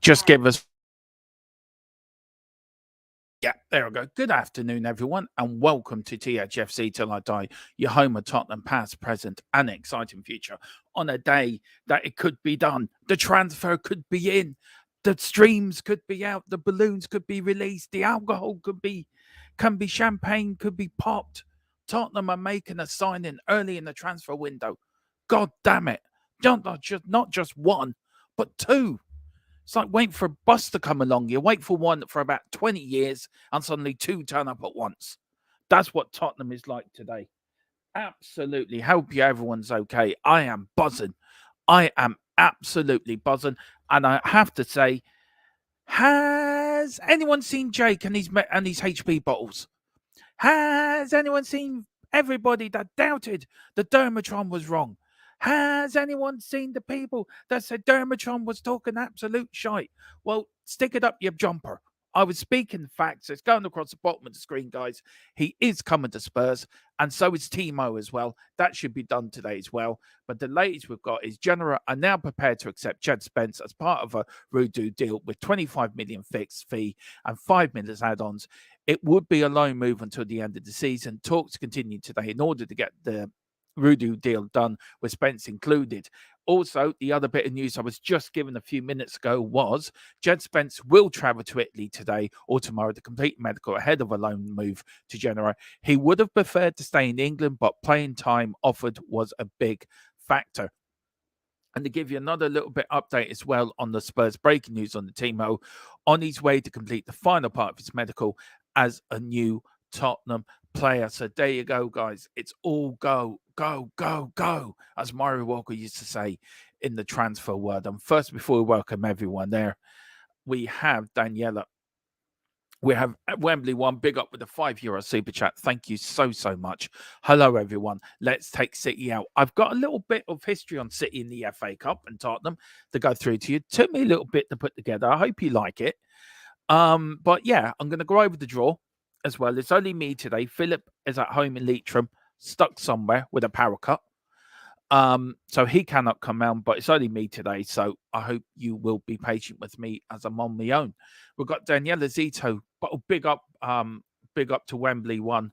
Just give us. Yeah, there we go. Good afternoon, everyone, and welcome to Thfc Till I Die, your home of Tottenham past, present, and exciting future. On a day that it could be done, the transfer could be in, the streams could be out, the balloons could be released, the alcohol could be can be champagne, could be popped. Tottenham are making a signing early in the transfer window. God damn it. Not just one, but two. It's like waiting for a bus to come along. You wait for one for about 20 years and suddenly two turn up at once. That's what Tottenham is like today. Absolutely. Hope you everyone's okay. I am buzzing. I am absolutely buzzing. And I have to say, has anyone seen Jake and his HP bottles? Has anyone seen everybody that doubted the Dermotron was wrong? Has anyone seen the people that said Dermotron was talking absolute shite? Well, stick it up your jumper. I was speaking facts. It's going across the bottom of the screen, guys. He is coming to Spurs, and so is Timo as well. That should be done today as well. But the latest we've got is Genera are now prepared to accept Jed Spence as part of a Rudu deal with 25 million fixed fee and 5 million add-ons. It would be a loan move until the end of the season. Talks continue today in order to get the Rudu deal done with Spence included. Also, the other bit of news I was just given a few minutes ago was Jed Spence will travel to Italy today or tomorrow to complete medical ahead of a loan move to Genoa. He would have preferred to stay in England, but playing time offered was a big factor. And to give you another little bit update as well on the Spurs breaking news on the Timo, on his way to complete the final part of his medical as a new Tottenham player. So there you go, guys. It's all go, go, go, go, as Mario Walker used to say in the transfer world. And first, before we welcome everyone there, we have Daniela. We have Wembley One, big up with the €5 super chat. Thank you so much. Hello, everyone. Let's take City out. I've got a little bit of history on City in the FA Cup and Tottenham to go through to you. Took me a little bit to put together. I hope you like it. But yeah, I'm going to go over the draw as well. It's only me today. Philip is at home in Leitrim, stuck somewhere with a power cut. So he cannot come out, but it's only me today. So I hope you will be patient with me as I'm on my own. We've got Daniela Zito, but big up to Wembley One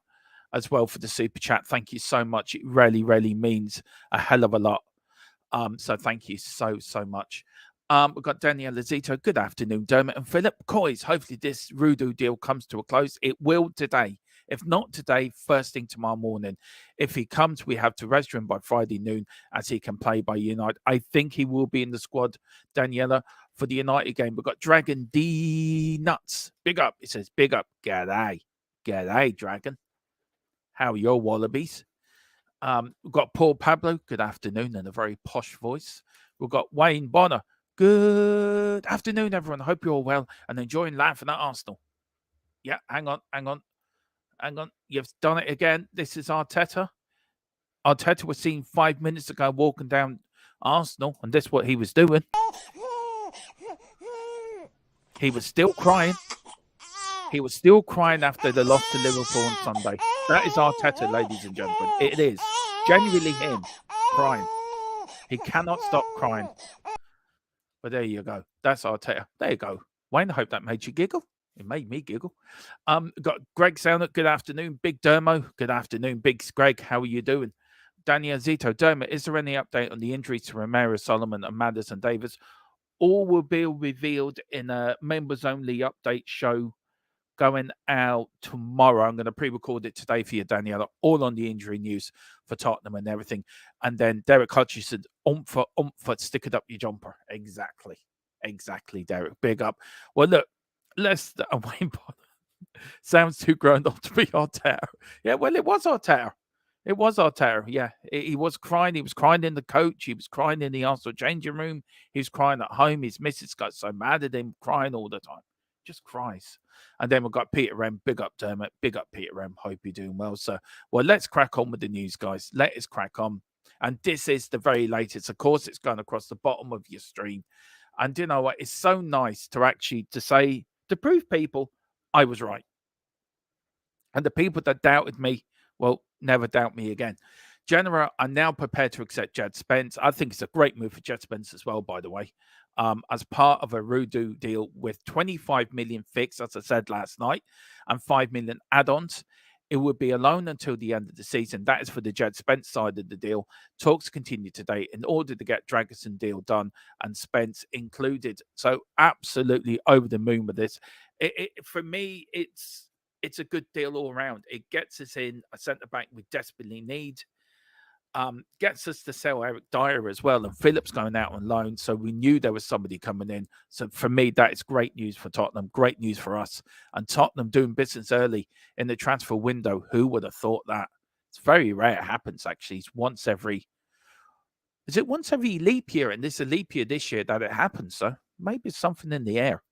as well for the super chat. Thank you so much. It really means a hell of a lot. So thank you so much. We've got Daniela Zito. Good afternoon, Dermot and Philip. Coys, hopefully this Rudu deal comes to a close. It will today. If not today, first thing tomorrow morning. If he comes, we have to register him by Friday noon as he can play by United. I think he will be in the squad, Daniela, for the United game. We've got Dragon D Nuts. Big up. It says, big up. G'day. G'day, Dragon. How are your wallabies? We've got Paul Pablo. Good afternoon in a very posh voice. We've got Wayne Bonner. Good afternoon, everyone. I hope you're all well and enjoying laughing at Arsenal. Yeah, hang on. You've done it again. This is Arteta. Arteta was seen 5 minutes ago walking down Arsenal, and this is what he was doing. He was still crying. He was still crying after the loss to Liverpool on Sunday. That is Arteta, ladies and gentlemen. It is genuinely him crying. He cannot stop crying. But there you go. That's Arteta. There you go. Wayne, I hope that made you giggle. It made me giggle. Got Greg Soundert. Good afternoon. Big Dermo. Good afternoon. Big Greg. How are you doing? Daniel Zito. Dermo, is there any update on the injuries to Romero, Solomon, and Madison Davis? All will be revealed in a members-only update show going out tomorrow. I'm going to pre-record it today for you, Daniela. All on the injury news for Tottenham and everything. And then Derek Hutchison, for stick it up your jumper. Exactly, Derek. Big up. Well, look, Wayne sounds too grown up to be Arteta. Yeah, well, it was Arteta. It was Arteta. Yeah, he was crying. He was crying in the coach. He was crying in the Arsenal changing room. He was crying at home. His missus got so mad at him, crying all the time. Just cries. And then we've got Peter Rem. Big up, Dermot. Big up, Peter Rem. Hope you're doing well, sir. Well, let's crack on with the news, guys. Let us crack on. And this is the very latest. Of course, it's going across the bottom of your stream. And you know what? It's so nice to prove people I was right. And the people that doubted me, well, never doubt me again. Genoa are now prepared to accept Jed Spence. I think it's a great move for Jed Spence as well, by the way, as part of a Rudu deal with 25 million fixed, as I said last night, and 5 million add-ons. It would be a loan until the end of the season. That is for the Jed Spence side of the deal. Talks continue today in order to get Dragusin deal done and Spence included. So absolutely over the moon with this. For me, it's it's a good deal all around. It gets us in a centre back we desperately need. Gets us to sell Eric Dyer as well, and Phillip's going out on loan, so we knew there was somebody coming in. So for me, that is great news for Tottenham, great news for us, and Tottenham doing business early in the transfer window. Who would have thought that? It's very rare it happens. Actually, it's once every leap year, and this is a leap year this year that it happens. So maybe it's something in the air.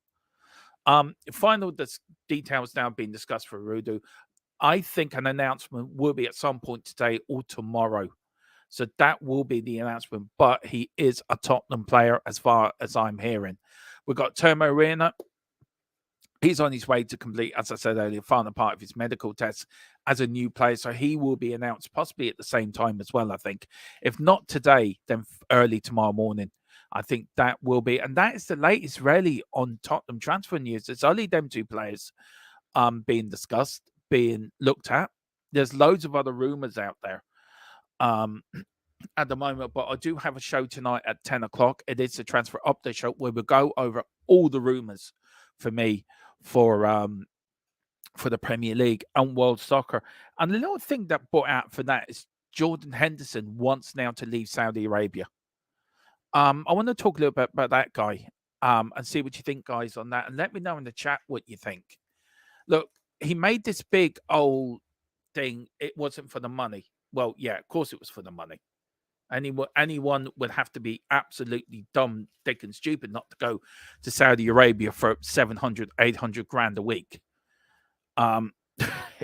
Final details now being discussed for Rudu. I think an announcement will be at some point today or tomorrow. So that will be the announcement. But he is a Tottenham player as far as I'm hearing. We've got Timo Werner. He's on his way to complete, as I said earlier, final part of his medical tests as a new player. So he will be announced possibly at the same time as well, I think. If not today, then early tomorrow morning. I think that will be. And that is the latest really on Tottenham transfer news. It's only them two players being discussed, being looked at. There's loads of other rumours out there at the moment, but I do have a show tonight at 10 o'clock. It is a transfer update show where we'll go over all the rumours for me for the Premier League and World Soccer. And the little thing that brought out for that is Jordan Henderson wants now to leave Saudi Arabia. I want to talk a little bit about that guy and see what you think, guys, on that. And let me know in the chat what you think. Look, he made this big old thing. It wasn't for the money. Well, yeah, of course it was for the money. Anyone would have to be absolutely dumb, dick, and stupid not to go to Saudi Arabia for 700, 800 grand a week.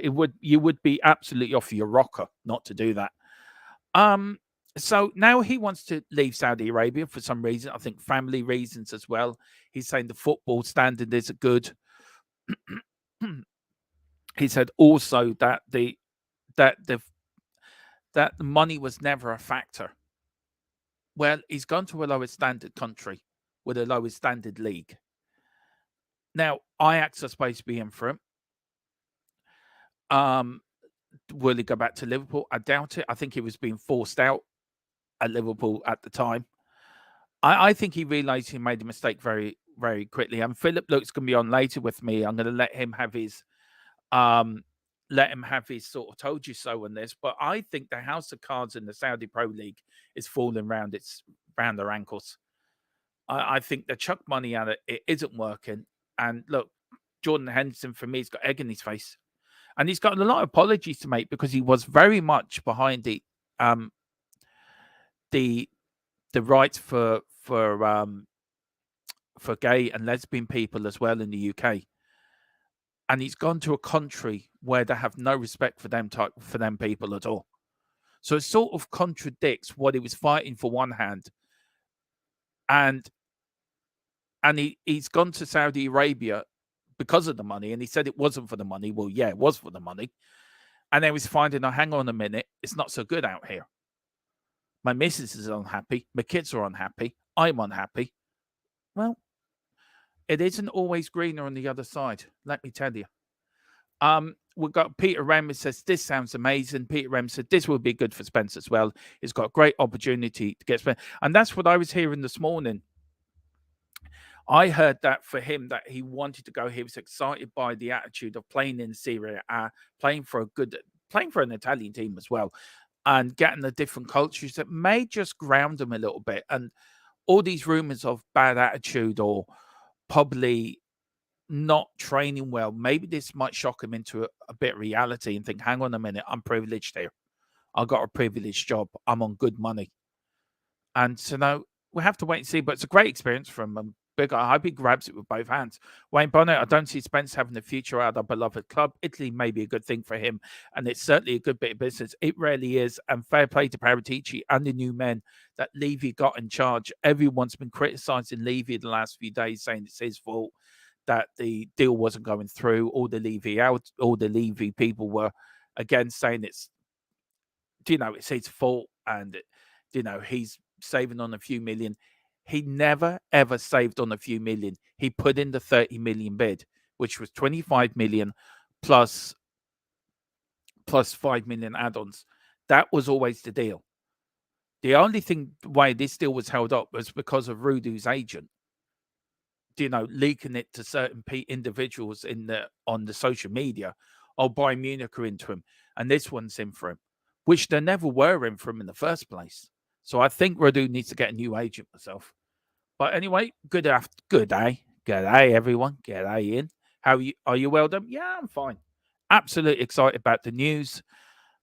You would be absolutely off your rocker not to do that. So now he wants to leave Saudi Arabia for some reason. I think family reasons as well. He's saying the football standard is good. He said also that the money was never a factor. Well, he's gone to a lower standard country with a lower standard league. Now, Ajax are supposed to be in for him. Will he go back to Liverpool? I doubt it. I think he was being forced out at Liverpool at the time. I think he realised he made a mistake very, very quickly. And PHILLIP looks going to be on later with me. I'm going to let him have his sort of told you so on this. But I think the house of cards in the Saudi Pro League is falling round their ankles. I think they chuck money at it. It isn't working. And look, Jordan Henderson, for me, has got egg in his face. And he's got a lot of apologies to make because he was very much behind the rights for gay and lesbian people as well in the UK. And he's gone to a country where they have no respect for them people at all. So it sort of contradicts what he was fighting for one hand. And he's gone to Saudi Arabia because of the money. And he said it wasn't for the money. Well, yeah, it was for the money. And then he's finding, oh, hang on a minute, it's not so good out here. My missus is unhappy. My kids are unhappy. I'm unhappy. Well, it isn't always greener on the other side, let me tell you. We've got Peter Rem who says, this sounds amazing. Peter Rem said, this will be good for Spence as well. He's got a great opportunity to get Spence. And that's what I was hearing this morning. I heard that for him, that he wanted to go. He was excited by the attitude of playing in Serie A, playing for an Italian team as well, and getting the different cultures that may just ground him a little bit. And all these rumors of bad attitude or probably not training well, maybe this might shock him into a bit of reality and think, hang on a minute, I'm privileged here. I've got a privileged job. I'm on good money. And so now we have to wait and see. But it's a great experience from him. Big. I hope he grabs it with both hands. Wayne Bonnet, I don't see Spence having a future at our beloved club. Italy may be a good thing for him, and it's certainly a good bit of business. It really is. And fair play to Paratici and the new men that Levy got in charge. Everyone's been criticising Levy the last few days, saying it's his fault that the deal wasn't going through. All the Levy people were again saying it's his fault, and he's saving on a few million. He never, ever saved on a few million. He put in the 30 million bid, which was 25 million plus 5 million add-ons. That was always the deal. The only thing why this deal was held up was because of Rudu's agent. leaking it to certain individuals on the social media. Oh, Bayern Munich are into him, and this one's in for him, which they never were in for him in the first place. So I think Radu needs to get a new agent myself. But anyway, good day, everyone, good day, Ian. How are you? Well done. Yeah, I'm fine. Absolutely excited about the news.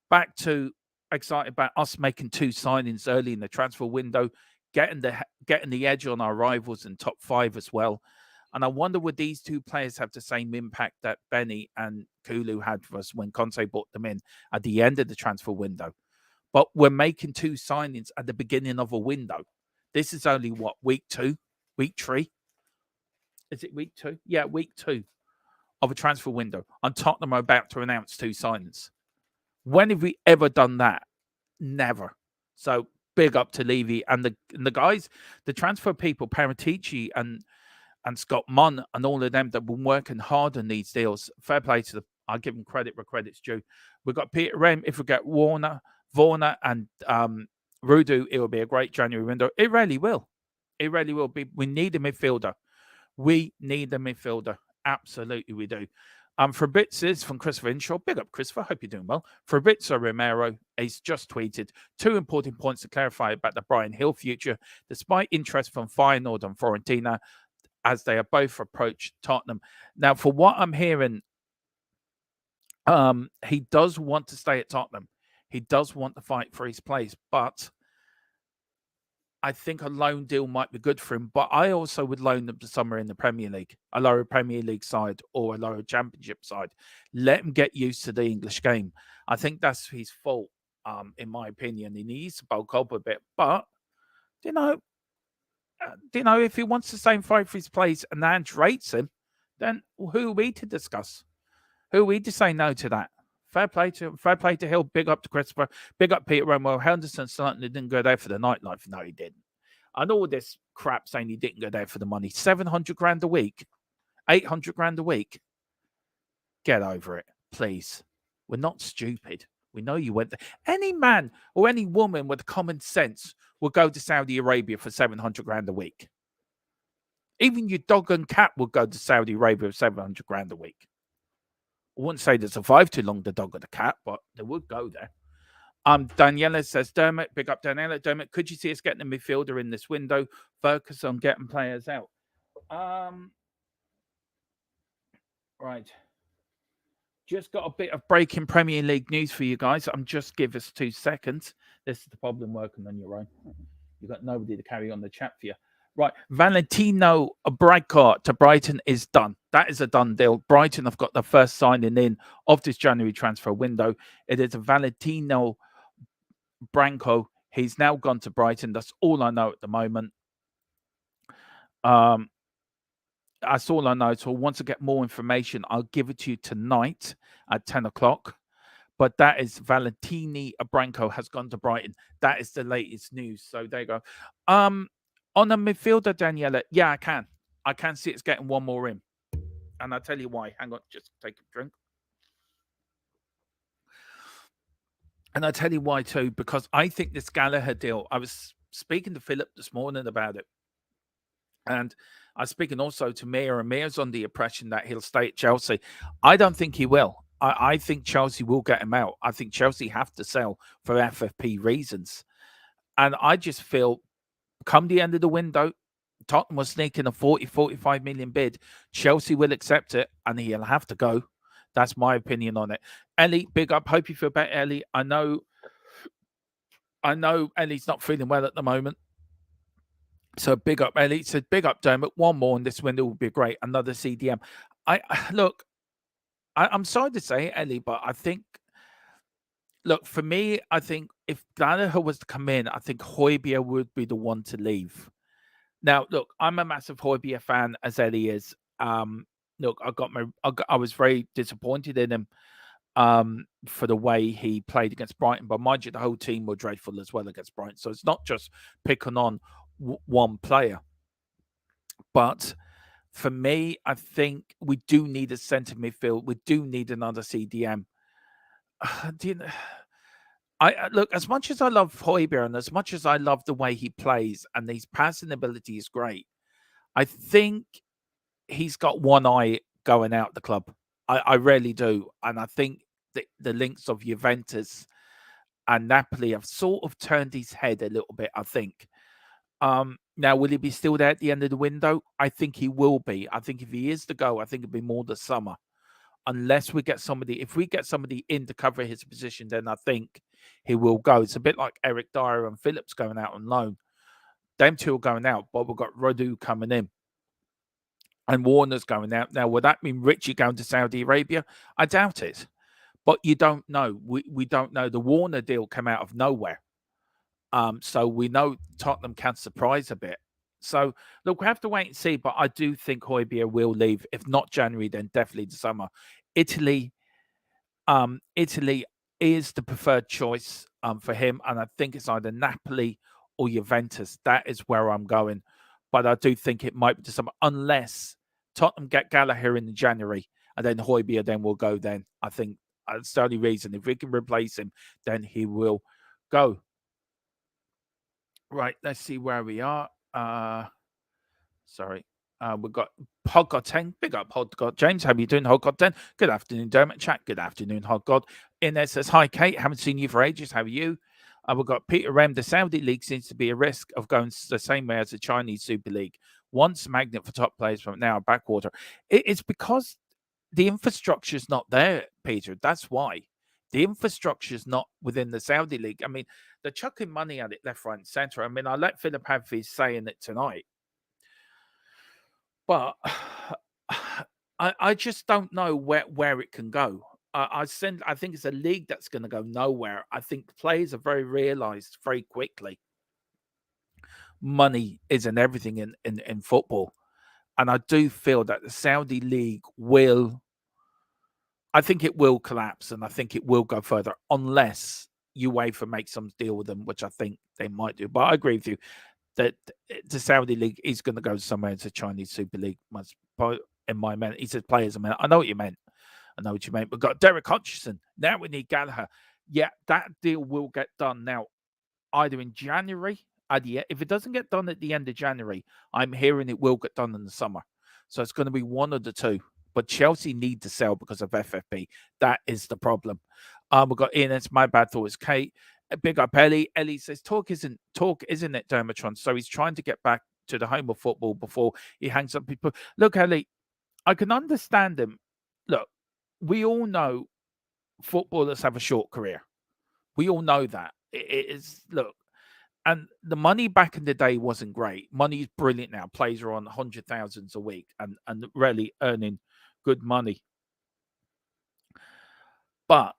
Back to excited about us making 2 signings early in the transfer window, getting the edge on our rivals in top 5 as well. And I wonder would these 2 players have the same impact that Benny and Kulu had for us when Conte brought them in at the end of the transfer window. But we're making 2 signings at the beginning of a window. This is only what, week 2, week 3? Is it week 2? Yeah, week 2 of a transfer window. And Tottenham are about to announce 2 signings. When have we ever done that? Never. So big up to Levy and the guys, the transfer people, Paratici and Scott Munn and all of them that have been working hard on these deals. Fair play to them. I'll give them credit where credit's due. We've got Peter Rem. If we get Warner and Rudu, it will be a great January window. It really will. It really will be. We need a midfielder. We need a midfielder. Absolutely, we do. Fabrizio from Christopher Inshaw. Big up, Christopher. Hope you're doing well. Fabrizio Romero has just tweeted 2 important points to clarify about the Bryan Hill future, despite interest from Feyenoord and Fiorentina, as they are both approached Tottenham. Now, for what I'm hearing, he does want to stay at Tottenham. He does want to fight for his place, but I think a loan deal might be good for him, but I also would loan them to somewhere in the Premier League, a lower Premier League side or a lower Championship side. Let him get used to the English game. I think that's his fault, in my opinion. He needs to bulk up a bit, but if he wants to stay and fight for his place and Ange rates him, then who are we to discuss? Who are we to say no to that? Fair play to Hill. Big up to Christopher. Big up Peter Romwell. Henderson certainly didn't go there for the nightlife. No, he didn't. And all this crap saying he didn't go there for the money. 700 grand a week. 800 grand a week. Get over it, please. We're not stupid. We know you went there. Any man or any woman with common sense will go to Saudi Arabia for 700 grand a week. Even your dog and cat will go to Saudi Arabia for 700 grand a week. I wouldn't say they survived too long, the dog or the cat, but they would go there. Daniela says, Dermot, big up Daniela. Dermot, could you see us getting a midfielder in this window? Focus on getting players out. Right. Just got a bit of breaking Premier League news for you guys. Just give us 2 seconds. This is the problem working on your own. You've got nobody to carry on the chat for you. Right, Valentino Brightcourt to Brighton is done. That is a done deal. Brighton have got the first signing in of this January transfer window. It is a Valentino Branco. He's now gone to Brighton. That's all I know at the moment. That's all I know. So once I get more information, I'll give it to you tonight at 10 o'clock. But that is Valentini Branco has gone to Brighton. That is the latest news. So there you go. On a midfielder, Daniela, yeah, I can. I can see it's getting one more in. And I'll tell you why. Hang on, just take a drink. And I'll tell you why too, because I think this Gallagher deal, I was speaking to Philip this morning about it. And I was speaking also to Mayor, and Mayor's on the impression that he'll stay at Chelsea. I don't think he will. I think Chelsea will get him out. I think Chelsea have to sell for FFP reasons. And I just feel come the end of the window, Tottenham was sneaking a 45 million bid. Chelsea will accept it, and he'll have to go. That's my opinion on it. Ellie, big up. Hope you feel better, Ellie. I know Ellie's not feeling well at the moment. So big up, Ellie. So big up, Dermot. One more in this window will be great. Another CDM. I'm sorry to say it, Ellie, but I think, look, for me, I think if Gallagher was to come in, I think Højbjerg would be the one to leave. Now, look, I'm a massive Højbjerg fan, as Ellie is. Look, I was very disappointed in him for the way he played against Brighton. But mind you, the whole team were dreadful as well against Brighton. So it's not just picking on one player. But for me, I think we do need a centre midfield. We do need another CDM. Look, as much as I love Højbjerg and as much as I love the way he plays and his passing ability is great, I think he's got one eye going out the club. I really do. And I think the links of Juventus and Napoli have sort of turned his head a little bit, I think. Now, will he be still there at the end of the window? I think he will be. I think if he is to go, I think it'll be more the summer. Unless we get somebody, if we get somebody in to cover his position, then I think he will go. It's a bit like Eric Dyer and Phillips going out on loan. Them two are going out, but we've got Rodu coming in. And Warner's going out. Now, would that mean Richie going to Saudi Arabia? I doubt it. But you don't know. We don't know. The Warner deal came out of nowhere. So we know Tottenham can surprise a bit. So, look, we have to wait and see. But I do think Højbjerg will leave. If not January, then definitely the summer. Italy is the preferred choice for him. And I think it's either Napoli or Juventus. That is where I'm going. But I do think it might be the summer, unless Tottenham get Gallagher in January and then Højbjerg then will go then. I think that's the only reason. If we can replace him, then he will go. Right, let's see where we are. Sorry. We've got Hoggod 10. Big up, Hoggod. James, how are you doing, Hoggod 10? Good afternoon, Dermot Chat. Good afternoon, Hoggod. Ines says, hi, Kate. Haven't seen you for ages. How are you? We've got Peter Rem. The Saudi League seems to be a risk of going the same way as the Chinese Super League. Once magnet for top players from now a backwater. It's because the infrastructure is not there, Peter. That's why. The infrastructure is not within the Saudi League. I mean, they're chucking money at it left, right, and centre. I mean, I let PHILLIP have his say in it tonight. But I just don't know where it can go. I think it's a league that's going to go nowhere. I think players are very realised very quickly. Money isn't everything in football. And I do feel that the Saudi League I think it will collapse, and I think it will go further unless UEFA makes some deal with them, which I think they might do. But I agree with you that the Saudi League is going to go somewhere into Chinese Super League. In my mind, he says players. I know what you meant. I know what you meant. We've got Derek Hutchison. Now we need Gallagher. Yeah, that deal will get done now, either in January. If it doesn't get done at the end of January, I'm hearing it will get done in the summer. So it's going to be one of the two. But Chelsea need to sell because of FFP. That is the problem. We've got Ian. It's my bad thought. It's Kate. Big up Ellie. Ellie says talk, isn't it, Dermotron? So he's trying to get back to the home of football before he hangs up people. Look, Ellie, I can understand him. Look, we all know footballers have a short career. We all know that. It is, look, and the money back in the day wasn't great. Money is brilliant now. Players are on 100,000s a week and really earning good money. But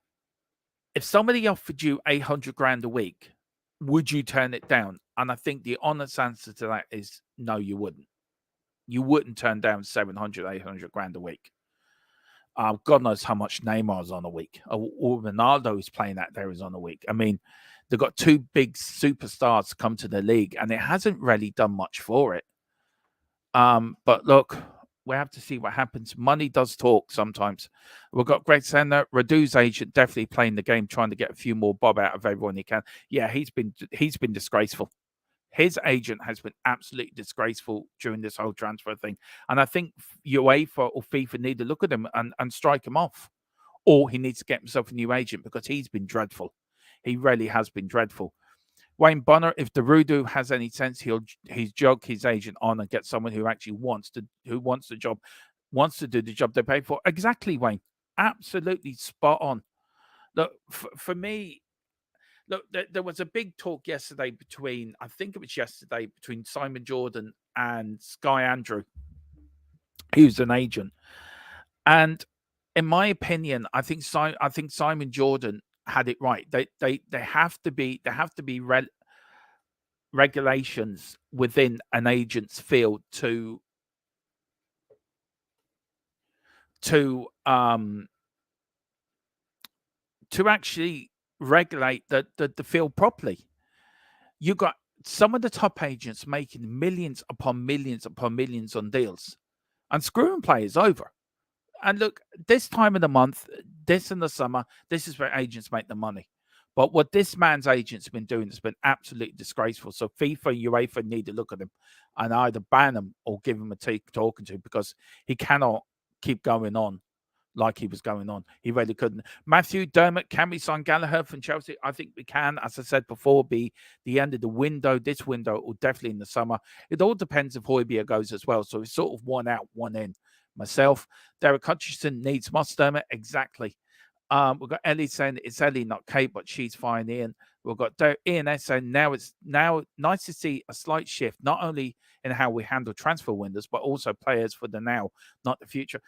if somebody offered you 800 grand a week, would you turn it down? And I think the honest answer to that is no, you wouldn't. You wouldn't turn down 700, 800 grand a week. God knows how much Neymar's on a week, or Ronaldo is playing out there is on a week. I mean, they've got two big superstars come to the league, and it hasn't really done much for it. But look, we have to see what happens. Money does talk sometimes. We've got Greg Sender, Radu's agent, definitely playing the game, trying to get a few more bob out of everyone he can. Yeah, he's been disgraceful. His agent has been absolutely disgraceful during this whole transfer thing. And I think UEFA or FIFA need to look at him and strike him off. Or he needs to get himself a new agent because he's been dreadful. He really has been dreadful. Wayne Bonner, if Darudu has any sense, he's jog his agent on and get someone who actually wants to do the job they pay for. Exactly, Wayne. Absolutely spot on. Look, for me, look, there was a big talk yesterday between Simon Jordan and Sky Andrew, who's an agent. And in my opinion, I think Simon Jordan had it right. They have to be regulations within an agent's field to actually regulate the field properly. You got some of the top agents making millions upon millions upon millions on deals and screwing players over. And look, this time of the month, this in the summer, this is where agents make the money. But what this man's agent's been doing has been absolutely disgraceful. So FIFA and UEFA need to look at him and either ban him or give him a talking to, because he cannot keep going on like he was going on. He really couldn't. Matthew Dermot, can we sign Gallagher from Chelsea? I think we can. As I said before, be the end of the window. This window, or definitely in the summer. It all depends if Højbjerg goes as well. So it's sort of one out, one in. Myself, Derek Hutchinson needs Moss Dermot. Exactly. We've got Ellie saying it's Ellie, not Kate, but she's fine. Ian. We've got Ian S saying now it's nice to see a slight shift, not only in how we handle transfer windows, but also players for the now, not the future.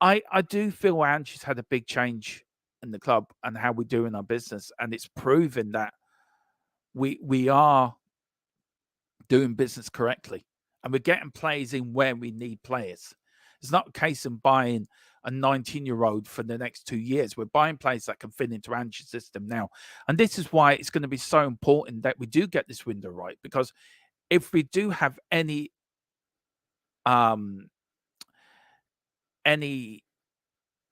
I do feel Ange's had a big change in the club and how we do in our business, and it's proven that we are doing business correctly, and we're getting players in where we need players. It's not a case of buying a 19-year-old for the next 2 years. We're buying players that can fit into Ange's system now, and this is why it's going to be so important that we do get this window right, because if we do have any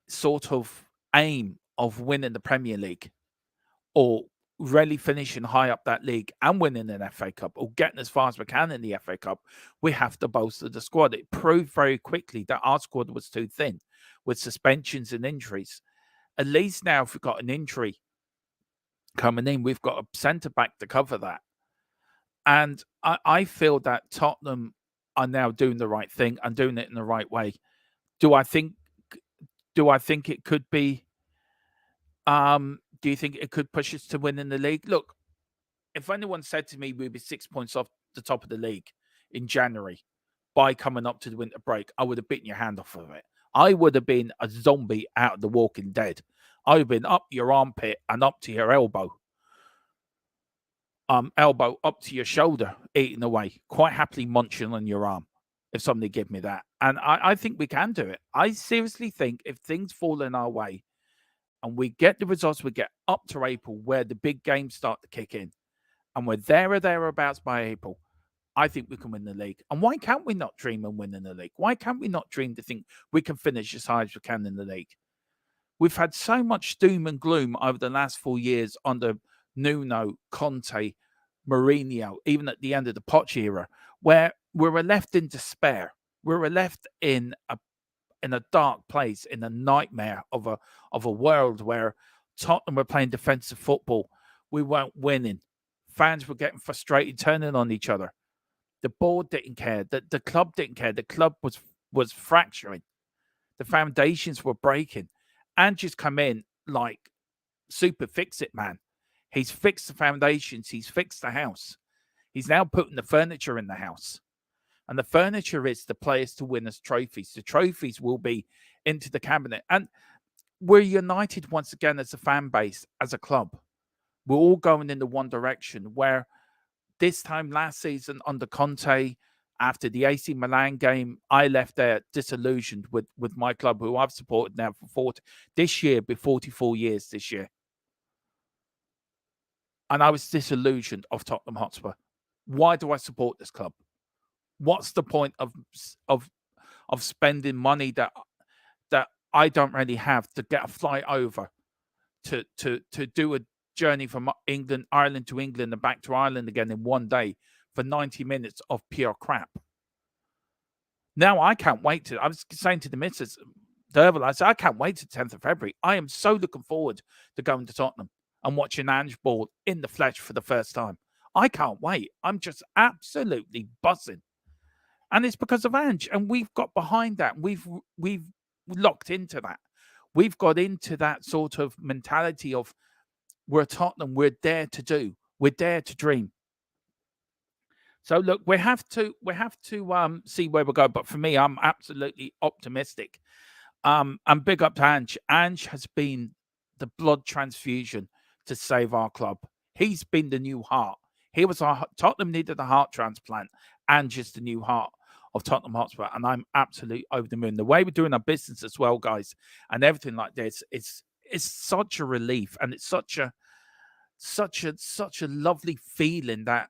sort of aim of winning the Premier League, or really finishing high up that league and winning an FA Cup, or getting as far as we can in the FA Cup, we have to bolster the squad. It proved very quickly that our squad was too thin with suspensions and injuries. At least now, if we've got an injury coming in, we've got a centre-back to cover that. And I feel that Tottenham are now doing the right thing and doing it in the right way. Do I think it could be do you think it could push us to winning the league? Look, if anyone said to me we'd be 6 points off the top of the league in January by coming up to the winter break, I would have bitten your hand off of it. I would have been a zombie out of The Walking Dead. I would have been up your armpit and up to your elbow. Elbow up to your shoulder, eating away, quite happily munching on your arm if somebody give me that. And I think we can do it. I seriously think if things fall in our way, and we get the results, we get up to April where the big games start to kick in, and we're there or thereabouts by April, I think we can win the league. And why can't we not dream of winning the league? Why can't we not dream to think we can finish as high as we can in the league? We've had so much doom and gloom over the last 4 years under Nuno, Conte, Mourinho, even at the end of the Poch era, where we were left in despair. We were left in a dark place, in a nightmare of a world where Tottenham were playing defensive football. We weren't winning. Fans were getting frustrated, turning on each other. The board didn't care. The club didn't care. The club was fracturing. The foundations were breaking. Ange's come in like super fix-it man. He's fixed the foundations. He's fixed the house. He's now putting the furniture in the house. And the furniture is the players to win us trophies. The trophies will be into the cabinet. And we're united once again as a fan base, as a club. We're all going in the one direction, where this time last season under Conte, after the AC Milan game, I left there disillusioned with my club, who I've supported now for 44 years this year. And I was disillusioned of Tottenham Hotspur. Why do I support this club? What's the point of spending money that I don't really have to get a flight over to do a journey from Ireland to England and back to Ireland again in one day for 90 minutes of pure crap? Now I can't wait I was saying to the missus, I said, I can't wait to the 10th of February. I am so looking forward to going to Tottenham and watching Ange ball in the flesh for the first time. I can't wait. I'm just absolutely buzzing. And it's because of Ange, and we've got behind that. We've locked into that. We've got into that sort of mentality of we're Tottenham. We're there to do. We're there to dream. So look, we have to see where we go. But for me, I'm absolutely optimistic. And big up to Ange. Ange has been the blood transfusion to save our club. He's been the new heart. Tottenham needed a heart transplant. Ange is the new heart of Tottenham Hotspur, and I'm absolutely over the moon. The way we're doing our business as well, guys, and everything like this, it's such a relief, and it's such a lovely feeling that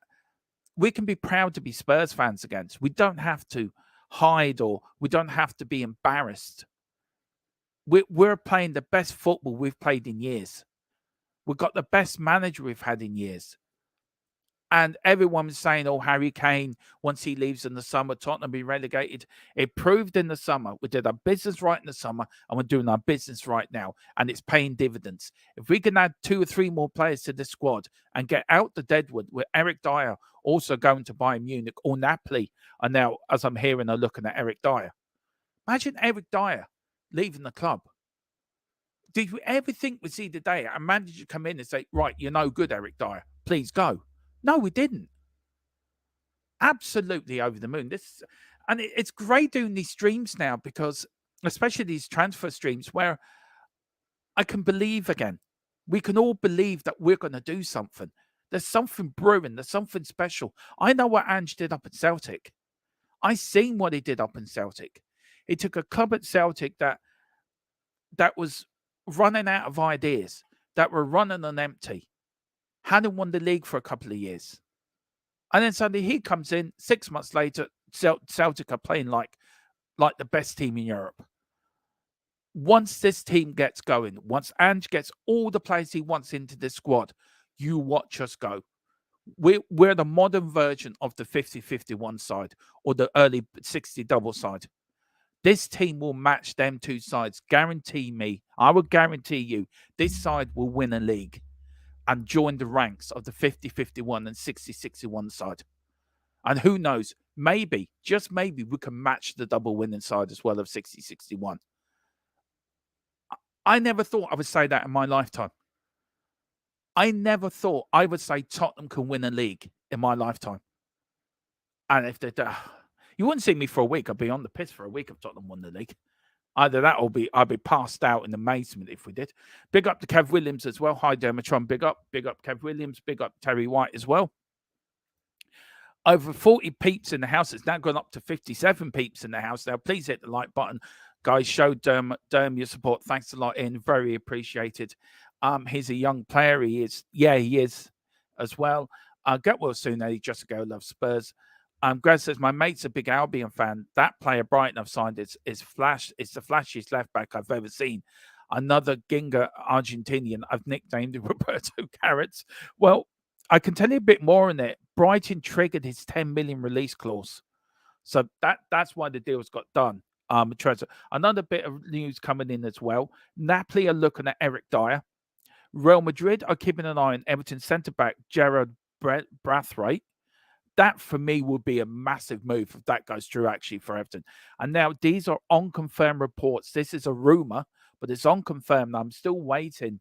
we can be proud to be Spurs fans again. We don't have to hide, or we don't have to be embarrassed. We're playing the best football we've played in years. We've got the best manager we've had in years. And everyone was saying, oh, Harry Kane, once he leaves in the summer, Tottenham be relegated. It proved in the summer. We did our business right in the summer, and we're doing our business right now, and it's paying dividends. If we can add 2 or 3 more players to the squad and get out the deadwood with Eric Dyer also going to Bayern Munich or Napoli, and now, as I'm hearing, are looking at Eric Dyer. Imagine Eric Dyer leaving the club. Did we ever think we'd see the day a manager come in and say, right, you're no good, Eric Dyer, please go? No, we didn't. Absolutely over the moon. It's great doing these streams now, because especially these transfer streams where I can believe again. We can all believe that we're going to do something. There's something brewing. There's something special. I know what Ange did up at Celtic. I seen what he did up in Celtic. He took a club at Celtic that was running out of ideas, that were running on empty, hadn't won the league for a couple of years. And then suddenly he comes in 6 months later, Celtic are playing like the best team in Europe. Once this team gets going, once Ange gets all the players he wants into this squad, you watch us go. We're the modern version of the 50-51 side or the early 60 double side. This team will match them two sides. Guarantee me, I will guarantee you, this side will win a league and join the ranks of the 50-51 and 60-61 side. And who knows, maybe, just maybe, we can match the double winning side as well of 60-61. I never thought I would say that in my lifetime. I never thought I would say Tottenham can win a league in my lifetime. And if they do, you wouldn't see me for a week. I'd be on the piss for a week if Tottenham won the league. Either that or I'd be passed out in amazement if we did. Big up to Kev Williams as well. Hi, DERMOTRON. Big up Kev Williams. Big up Terry White as well. Over 40 peeps in the house. It's now gone up to 57 peeps in the house. Now, please hit the like button. Guys, show Derm your support. Thanks a lot, Ian. Very appreciated. He's a young player. He is. Yeah, he is as well. Get well soon, Eddie. Just go love Spurs. Greg says, my mate's a big Albion fan. That player Brighton I've signed is flash. It's the flashiest left back I've ever seen. Another Ginga Argentinian. I've nicknamed him Roberto Carrots. Well, I can tell you a bit more on it. Brighton triggered his 10 million release clause. So that's why the deal's got done. Another bit of news coming in as well. Napoli are looking at Eric Dyer. Real Madrid are keeping an eye on Everton centre-back Gerard Brathwaite. That, for me, would be a massive move if that goes through, actually, for Everton. And now these are unconfirmed reports. This is a rumour, but it's unconfirmed. I'm still waiting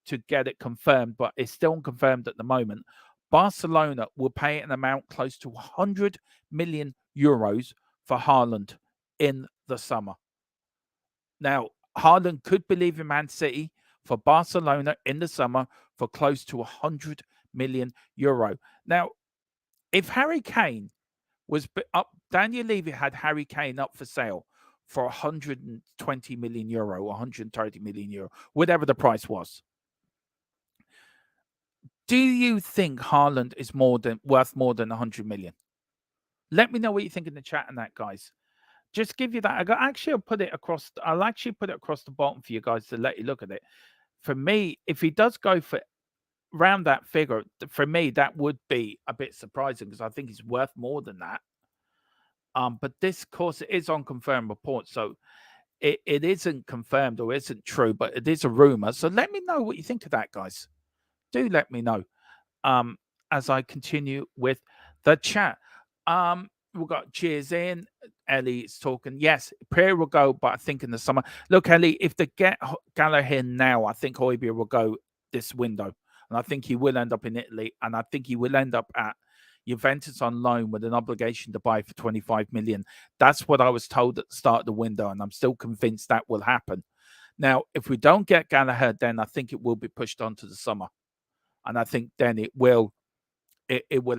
to get it confirmed, but it's still unconfirmed at the moment. Barcelona will pay an amount close to 100 million euros for Haaland in the summer. Now, Haaland could be leaving Man City for Barcelona in the summer for close to 100 million euro. Now, if Harry Kane was up, Daniel Levy had Harry Kane up for sale for 120 million euro, 130 million euro, whatever the price was. Do you think Haaland is worth more than 100 million? Let me know what you think in the chat on that, guys. Just give you that. I'll actually put it across the bottom for you guys to let you look at it. For me, if he does go for around that figure, for me, that would be a bit surprising because I think he's worth more than that. But this, of course, it is unconfirmed report, so it isn't confirmed or isn't true, but it is a rumor. So let me know what you think of that, guys. Do let me know. As I continue with the chat. We've got cheers in. Ellie is talking. Yes, prayer will go, but I think in the summer. Look, Ellie, if they get Gallagher now, I think Højbjerg will go this window. And I think he will end up in Italy. And I think he will end up at Juventus on loan with an obligation to buy for 25 million. That's what I was told at the start of the window. And I'm still convinced that will happen. Now, if we don't get Gallagher, then I think it will be pushed on to the summer. And I think then it will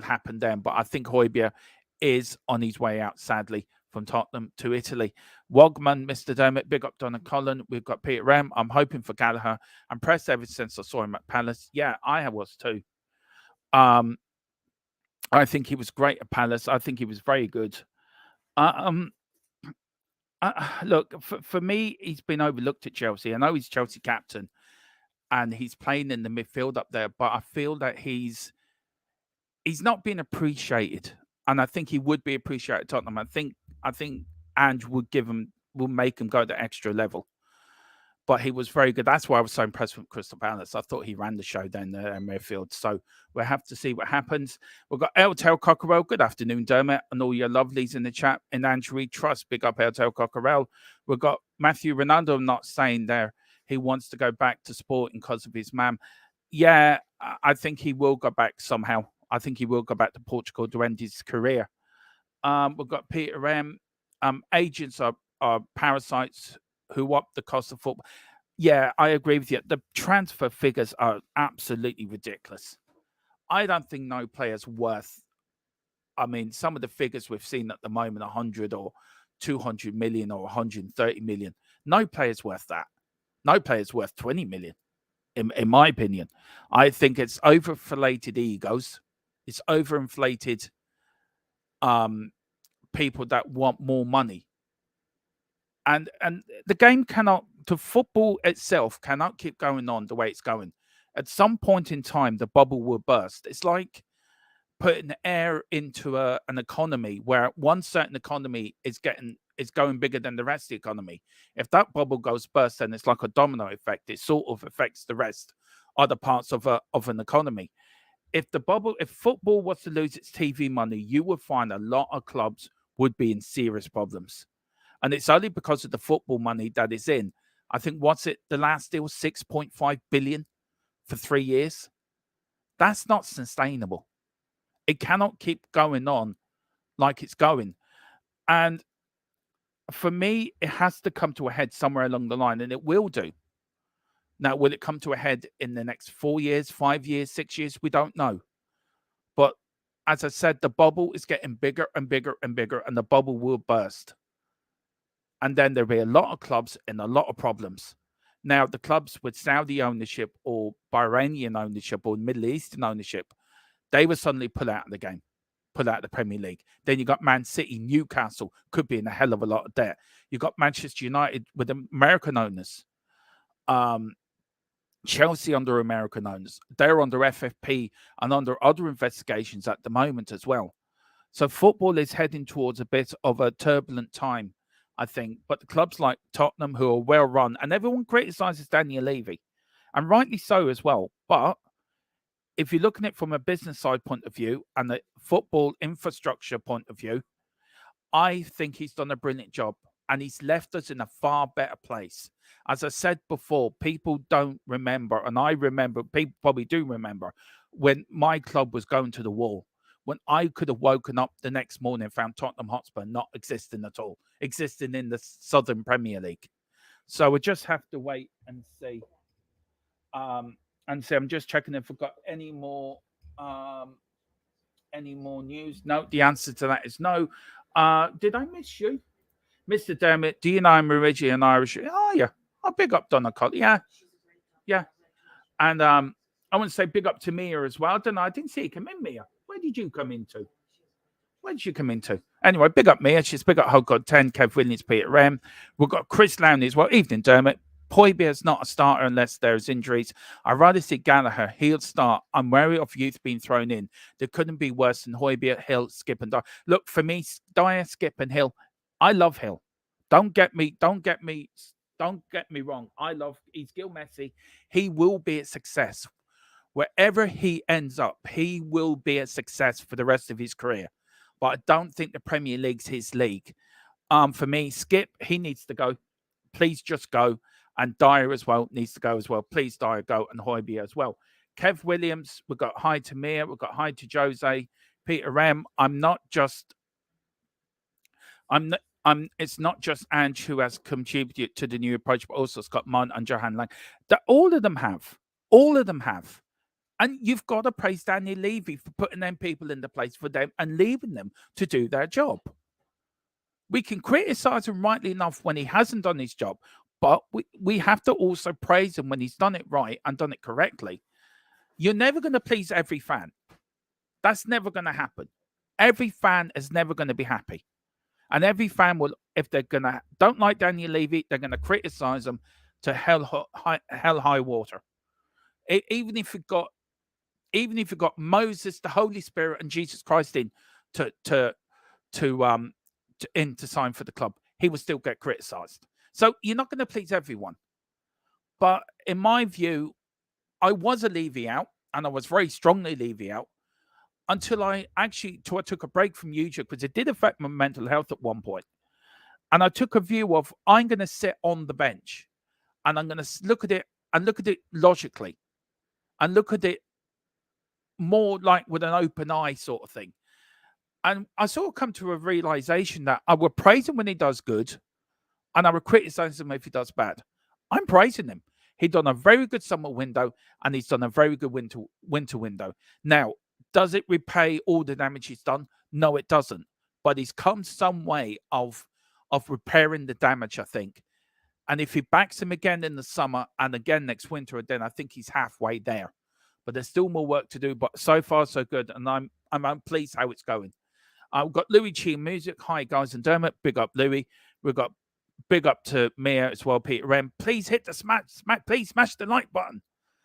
happen then. But I think Højbjerg is on his way out, sadly, from Tottenham to Italy. Wogman, Mr. Dermot, big up Donna Cullen. We've got Peter Rem. I'm hoping for Gallagher. I'm pressed ever since I saw him at Palace. Yeah, I was too. I think he was great at Palace. I think he was very good. Look, for me, he's been overlooked at Chelsea. I know he's Chelsea captain. and he's playing in the midfield up there. But I feel that he's not being appreciated, and I think he would be appreciated at Tottenham. I think Ange will make him go the extra level. But he was very good. That's why I was so impressed with Crystal Palace. I thought he ran the show down there in midfield. So we'll have to see what happens. We've got Eltel Cockerell. Good afternoon, Dermot, and all your lovelies in the chat. In Ange we trust. Big up Eltel Cockerell. We've got Matthew Ronaldo not saying there he wants to go back to Sporting because of his mum. Yeah, I think he will go back somehow. I think he will go back to Portugal to end his career. We've got Peter M. Agents are parasites who up the cost of football. Yeah, I agree with you. The transfer figures are absolutely ridiculous. I don't think no player's worth. I mean, some of the figures we've seen at the moment, 100 or 200 million or 130 million. No player's worth that. No player's worth 20 million, in my opinion. I think it's overinflated egos. It's overinflated people that want more money. And the game the football itself cannot keep going on the way it's going. At some point in time, the bubble will burst. It's like putting air into an economy where one certain economy is going bigger than the rest of the economy. If that bubble goes burst, then it's like a domino effect. It sort of affects the rest other parts of an economy. If football was to lose its TV money, you would find a lot of clubs would be in serious problems. And it's only because of the football money that is in. I think, the last deal, 6.5 billion for 3 years? That's not sustainable. It cannot keep going on like it's going. And for me, it has to come to a head somewhere along the line, and it will do. Now, will it come to a head in the next 4 years, 5 years, 6 years? We don't know. But as I said, the bubble is getting bigger and bigger and bigger, and the bubble will burst. And then there'll be a lot of clubs and a lot of problems. Now, the clubs with Saudi ownership or Bahrainian ownership or Middle Eastern ownership, they will suddenly pull out of the game, pull out of the Premier League. Then you got Man City, Newcastle, could be in a hell of a lot of debt. You got Manchester United with American owners. Chelsea under American owners. They're under FFP and under other investigations at the moment as well. So football is heading towards a bit of a turbulent time, I think. But the clubs like Tottenham, who are well run, and everyone criticizes Daniel Levy, and rightly so as well. But if you're looking at it from a business side point of view and a football infrastructure point of view, I think he's done a brilliant job, and he's left us in a far better place. As I said before, people don't remember, and I remember, people probably do remember, when my club was going to the wall, when I could have woken up the next morning and found Tottenham Hotspur not existing at all, existing in the Southern Premier League. So we just have to wait and see. I'm just checking if we've got any more news. No, the answer to that is no. Did I miss you? Mr. Dermot, do you know I'm originally an Irish? Oh, yeah. I'll big up Donna Cole. Yeah. Yeah. And I want to say big up to Mia as well. I don't know. I didn't see you come in, Mia. Where did you come into? Where did you come into? Anyway, big up Mia. She's big up Whole God 10, Kev Williams, Peter M. We've got Chris Lowney as well. Evening, Dermot. Højbjerg's not a starter unless there's injuries. I'd rather see Gallagher. He'll start. I'm wary of youth being thrown in. There couldn't be worse than Højbjerg, Hill, Skip, and Dyer. Look, for me, Dyer, Skip, and Hill. I love Hill. Don't get me wrong. He's Gil Messi. He will be a success. Wherever he ends up, he will be a success for the rest of his career. But I don't think the Premier League's his league. For me, Skip, he needs to go. Please just go. And Dyer as well needs to go as well. Please, Dyer, go. And Højbjerg as well. Kev Williams, we've got hi to Mia. We've got hi to Jose. Peter M. It's not just Ange who has contributed to the new approach, but also Scott Munn and Johan Lang. All of them have. All of them have. And you've got to praise Daniel Levy for putting them people in the place for them and leaving them to do their job. We can criticize him rightly enough when he hasn't done his job, but we have to also praise him when he's done it right and done it correctly. You're never going to please every fan. That's never going to happen. Every fan is never going to be happy. And every fan will, if they're going to don't like Daniel Levy, they're going to criticize him to hell high water. Even if you got Moses, the Holy Spirit, and Jesus Christ in to to to to sign for the club, he will still get criticised. So you're not going to please everyone. But in my view, I was a Levy out, and I was very strongly Levy out until I took a break from YouTube, because it did affect my mental health at one point. And I took a view of, I'm going to sit on the bench and I'm going to look at it logically, and look at it more like with an open eye sort of thing. And I sort of come to a realization that I will praise him when he does good, and I will criticize him if he does bad. I'm praising him. He's done a very good summer window, and he's done a very good winter window. Now, does it repay all the damage he's done? No, it doesn't. But he's come some way of repairing the damage, I think. And if he backs him again in the summer and again next winter, then I think he's halfway there. But there's still more work to do. But so far, so good. And I'm pleased how it's going. We've got Louis Chi Music. Hi, guys and Dermot. Big up, Louis. We've got big up to Mia as well, Peter M. Please hit the please smash the like button.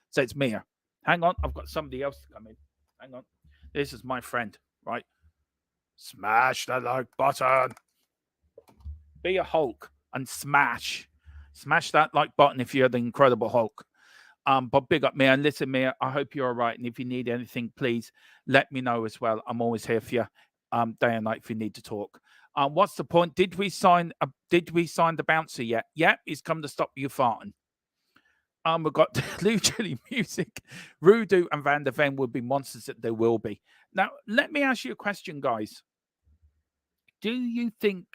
So it's Mia. Hang on. I've got somebody else to come in. Hang on. This is my friend, right? Smash the like button. Be a Hulk and smash that like button if you're the Incredible Hulk. But big up, Mia. And listen, Mia, I hope you're all right. And if you need anything, please let me know as well. I'm always here for you, day and night, if you need to talk. What's the point? Did we sign the bouncer yet? Yeah, he's come to stop you farting. We've got Lou Chili Music. Rudu and Van der Ven would be monsters that they will be. Now, let me ask you a question, guys. Do you think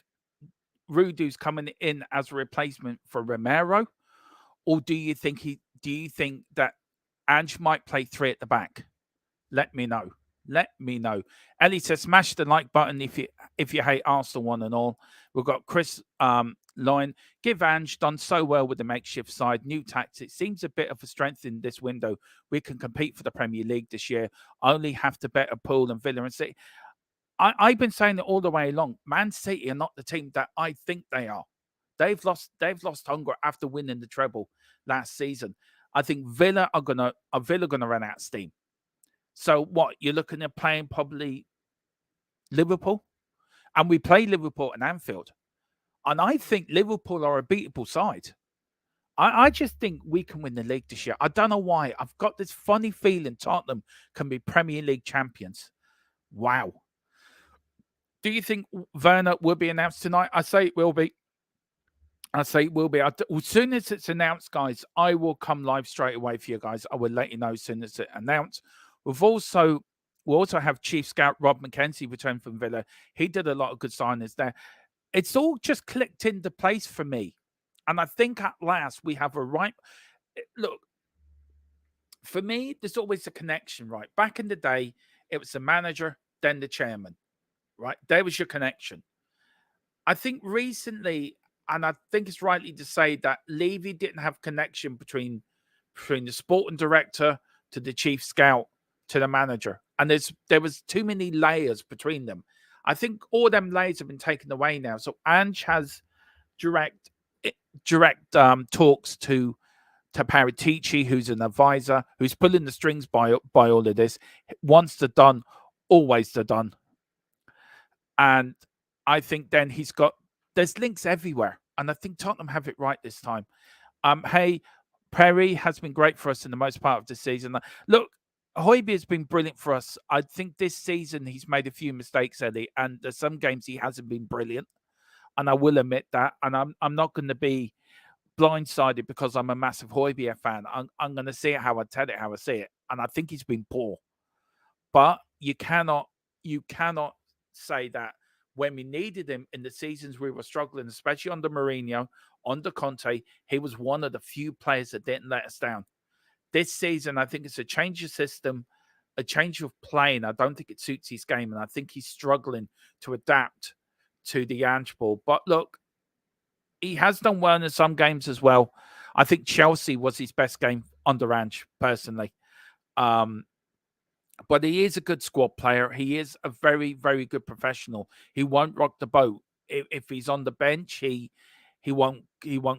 Rudu's coming in as a replacement for Romero? Or do you think that Ange might play three at the back? Let me know. Ellie says, smash the like button if you hate Arsenal one and all. We've got Chris Lyon. Give Ange, done so well with the makeshift side. New tactics. Seems a bit of a strength in this window. We can compete for the Premier League this year. Only have to better Pool and Villa and City. I've been saying it all the way along. Man City are not the team that I think they are. They've lost hunger after winning the treble last season. I think Villa are gonna run out of steam. So what, you're looking at playing probably Liverpool? And we play Liverpool at Anfield. And I think Liverpool are a beatable side. I just think we can win the league this year. I don't know why. I've got this funny feeling Tottenham can be Premier League champions. Wow. Do you think Werner will be announced tonight? I say it will be. As soon as it's announced, guys, I will come live straight away for you guys. I will let you know as soon as it's announced. We also have Chief Scout Rob McKenzie returned from Villa. He did a lot of good signings there. It's all just clicked into place for me. And I think at last we have a right... Look, for me, there's always a connection, right? Back in the day, it was the manager, then the chairman, right? There was your connection. I think recently, and I think it's rightly to say that Levy didn't have connection between the sporting director to the chief scout to the manager. And there was too many layers between them. I think all them layers have been taken away now. So Ange has direct talks to Paratici, who's an advisor, who's pulling the strings by all of this. Once they're done, always they're done. And I think then there's links everywhere. And I think Tottenham have it right this time. Hey, Perry has been great for us in the most part of the season. Look, Højbjerg has been brilliant for us. I think this season he's made a few mistakes, Eddie, and there's some games he hasn't been brilliant. And I will admit that. And I'm not going to be blindsided because I'm a massive Højbjerg fan. I'm going to see it how I tell it, how I see it. And I think he's been poor. But you cannot say that when we needed him in the seasons we were struggling, especially under Mourinho, under Conte, he was one of the few players that didn't let us down. This season, I think it's a change of system, a change of playing. I don't think it suits his game, and I think he's struggling to adapt to the Ange ball. But look, he has done well in some games as well. I think Chelsea was his best game under Ange, personally. But he is a good squad player. He is a very, very good professional. He won't rock the boat. If he's on the bench, He won't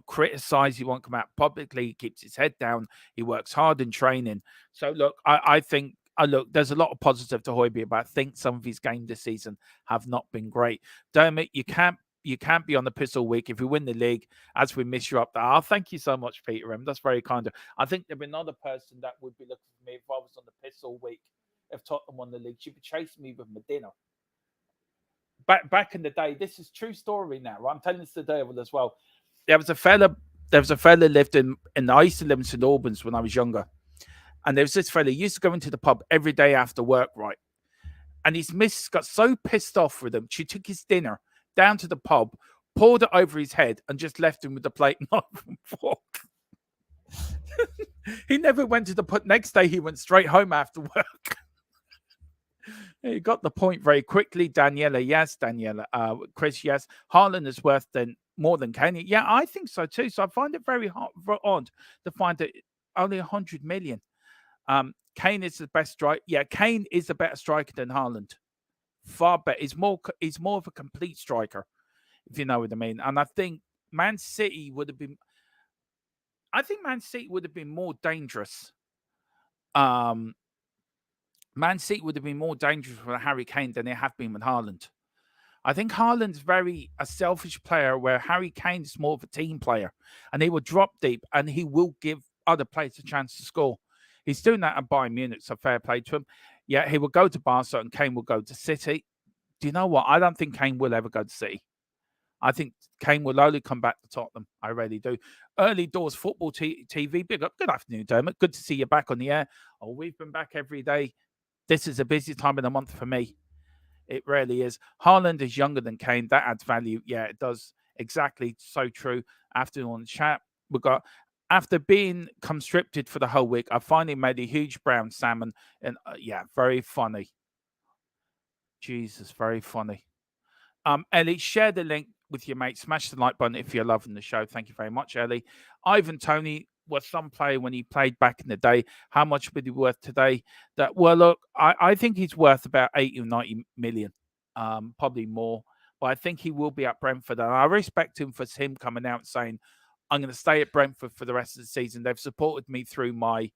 criticize. He won't come out publicly. He keeps his head down. He works hard in training. So look, I think look, there's a lot of positive to Højbjerg, but I think some of his games this season have not been great. Dermot, you can't be on the piss all week. If we win the league, as we miss you up there. Oh, thank you so much, Peter M. That's very kind of. I think there'd be another person that would be looking for me if I was on the piss all week. If Tottenham won the league, she'd be chasing me with my dinner. Back in the day, this is true story now. Right? I'm telling this to David as well. There was a fella lived in I used to live in St Albans when I was younger, and there was this fella. He used to go into the pub every day after work, right? And his missus got so pissed off with him, she took his dinner down to the pub, poured it over his head, and just left him with the plate, knife, and fork. He never went to the pub. Next day, he went straight home after work. You got the point very quickly. Daniela, yes. Daniela, Chris, yes. Haaland is worth more than Kane. Yeah, I think so too. So I find it very odd to find that only 100 million. Kane is the best striker. Yeah, Kane is a better striker than Haaland. Far better. He's more of a complete striker, if you know what I mean. And I think Man City would have been. I think Man City would have been more dangerous. Man City would have been more dangerous with Harry Kane than they have been with Haaland. I think Haaland's very a selfish player, where Harry Kane is more of a team player, and he will drop deep and he will give other players a chance to score. He's doing that at Bayern Munich, so fair play to him. Yeah, he will go to Barca and Kane will go to City. Do you know what? I don't think Kane will ever go to City. I think Kane will only come back to Tottenham. I really do. Early doors football TV. Big up. Good afternoon, Dermot. Good to see you back on the air. Oh, we've been back every day. This is a busy time of the month for me. It really is. Haaland is younger than Kane. That adds value. Yeah, it does. Exactly. So true. Afternoon chat. After being constricted for the whole week, I finally made a huge brown salmon. And yeah, very funny. Jesus, very funny. Ellie, share the link with your mate. Smash the like button if you're loving the show. Thank you very much, Ellie. Ivan Toney was some player when he played back in the day. How much would he be worth today? Look, I think he's worth about 80 or 90 million, probably more. But I think he will be at Brentford. And I respect him for him coming out and saying, I'm going to stay at Brentford for the rest of the season. They've supported me through my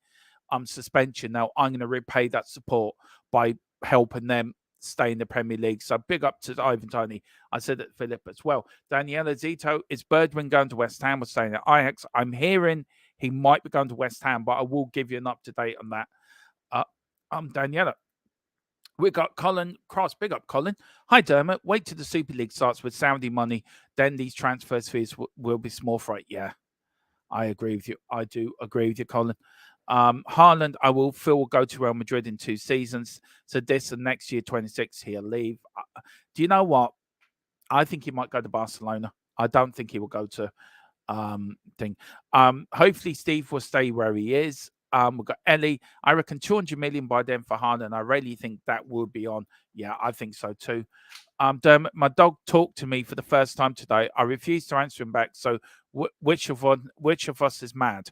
suspension. Now I'm going to repay that support by helping them stay in the Premier League. So big up to Ivan Toney. I said it, Philip, as well. Daniela Zito, is Birdwin going to West Ham? We're staying at Ajax. I'm hearing he might be going to West Ham, but I will give you an up-to-date on that. Daniela. We got Colin Cross. Big up, Colin. Hi, Dermot. Wait till the Super League starts with Saudi money. Then these transfer fees will be small fry. Yeah, I agree with you. I do agree with you, Colin. Haaland, Phil will go to Real Madrid in 2 seasons. So this and next year, 26, he'll leave. Do you know what? I think he might go to Barcelona. I don't think he will go to thing. Hopefully Steve will stay where he is. We've got Ellie. I reckon 200 million by then for Haaland. I really think that would be on. Yeah, I think so too. Dermot, my dog talked to me for the first time today. I refused to answer him back. So which of us is mad?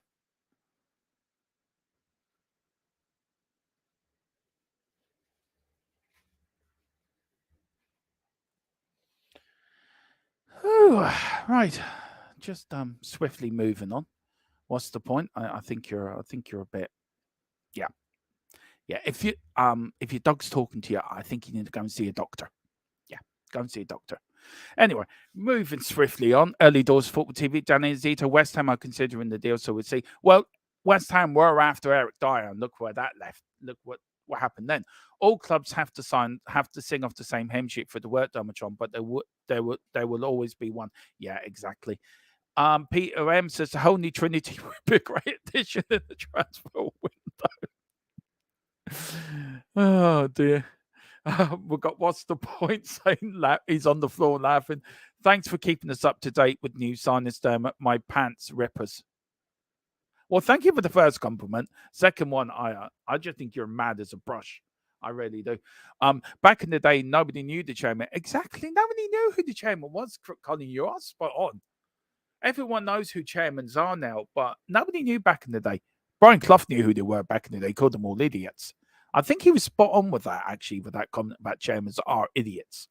Right. Just swiftly moving on. What's the point? I think you're a bit. Yeah. If your dog's talking to you, I think you need to go and see a doctor. Yeah, go and see a doctor. Anyway, moving swiftly on. Early doors football TV. Danny Zito, West Ham are considering the deal, so we'll see. Well, West Ham were after Eric Dyer, and look where that left. Look what happened then. All clubs have to sing off the same hymn sheet for the word DERMOTRON, but there will always be one. Yeah, exactly. Peter M says the Holy Trinity would be a great addition in the transfer window. Oh dear. We've got what's the point saying he's on the floor laughing. Thanks for keeping us up to date with new signings, Dermot. My pants rippers. Well, thank you for the first compliment. Second one, I just think you're mad as a brush. I really do. Back in the day, nobody knew the chairman. Exactly. Nobody knew who the chairman was, Colin. You are spot on. Everyone knows who chairmans are now, but nobody knew back in the day. Brian Clough knew who they were back in the day. He called them all idiots. I think he was spot on with that, actually, with that comment about chairmans are idiots.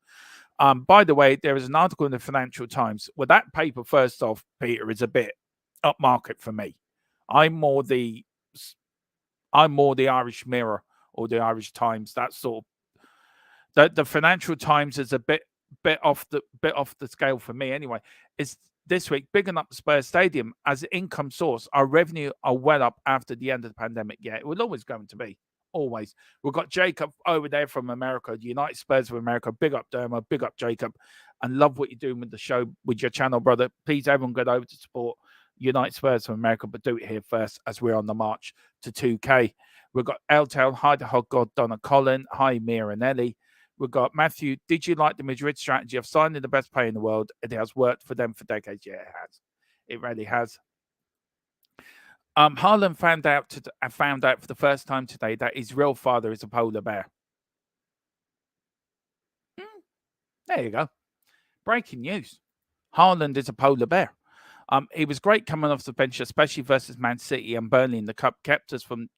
By the way, there is an article in the Financial Times. Well, that paper, first off, Peter, is a bit upmarket for me. I'm more the Irish Mirror or the Irish Times. That sort of the Financial Times is a bit off the scale for me anyway. It's this week, bigging up the Spurs Stadium as an income source. Our revenue are well up after the end of the pandemic. Yeah, it was always going to be. Always. We've got Jacob over there from America, the United Spurs of America. Big up, Dermo. Big up, Jacob. And love what you're doing with the show, with your channel, brother. Please, everyone, get over to support United Spurs of America, but do it here first as we're on the march to 2K. We've got Eltel, hi to Hot God, Donna Colin, hi Mia and Ellie. We've got Matthew. Did you like the Madrid strategy of signing the best player in the world? It has worked for them for decades. Yeah, it has. It really has. Haaland found out for the first time today that his real father is a polar bear. There you go. Breaking news. Haaland is a polar bear. He was great coming off the bench, especially versus Man City and Burnley in the cup. Kept us from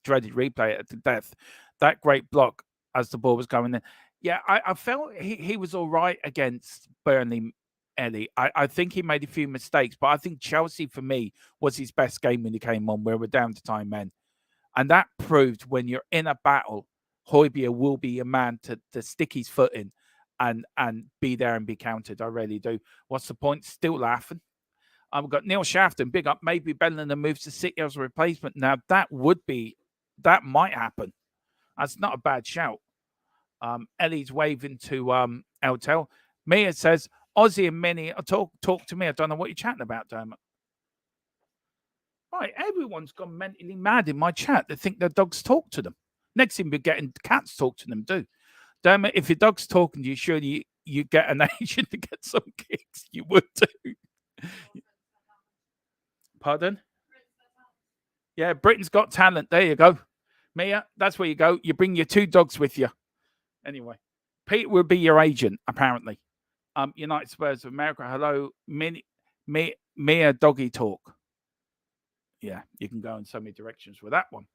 dreaded replay at the death. That great block as the ball was going in. Yeah, I felt he was all right against Burnley, Ellie. I think he made a few mistakes, but I think Chelsea, for me, was his best game when he came on, where we're down to time men. And that proved when you're in a battle, Højbjerg will be a man to stick his foot in and be there and be counted. I really do. What's the point? Still laughing. We've got Neil Shafton, big up. Maybe Bellingham moves to City as a replacement. Now, that might happen. That's not a bad shout. Ellie's waving to Eltel. Mia says, Aussie and Minnie, talk to me. I don't know what you're chatting about, Dermot. Right, everyone's gone mentally mad in my chat. They think their dogs talk to them. Next thing we're getting cats talk to them too. Dermot, if your dog's talking to you, surely you get an agent to get some kicks. You would too. Pardon? Yeah, Britain's Got Talent. There you go. Mia, that's where you go. You bring your 2 dogs with you. Anyway, Pete will be your agent, apparently. United Spurs of America. Hello, Mia Doggy Talk. Yeah, you can go in so many directions with that one.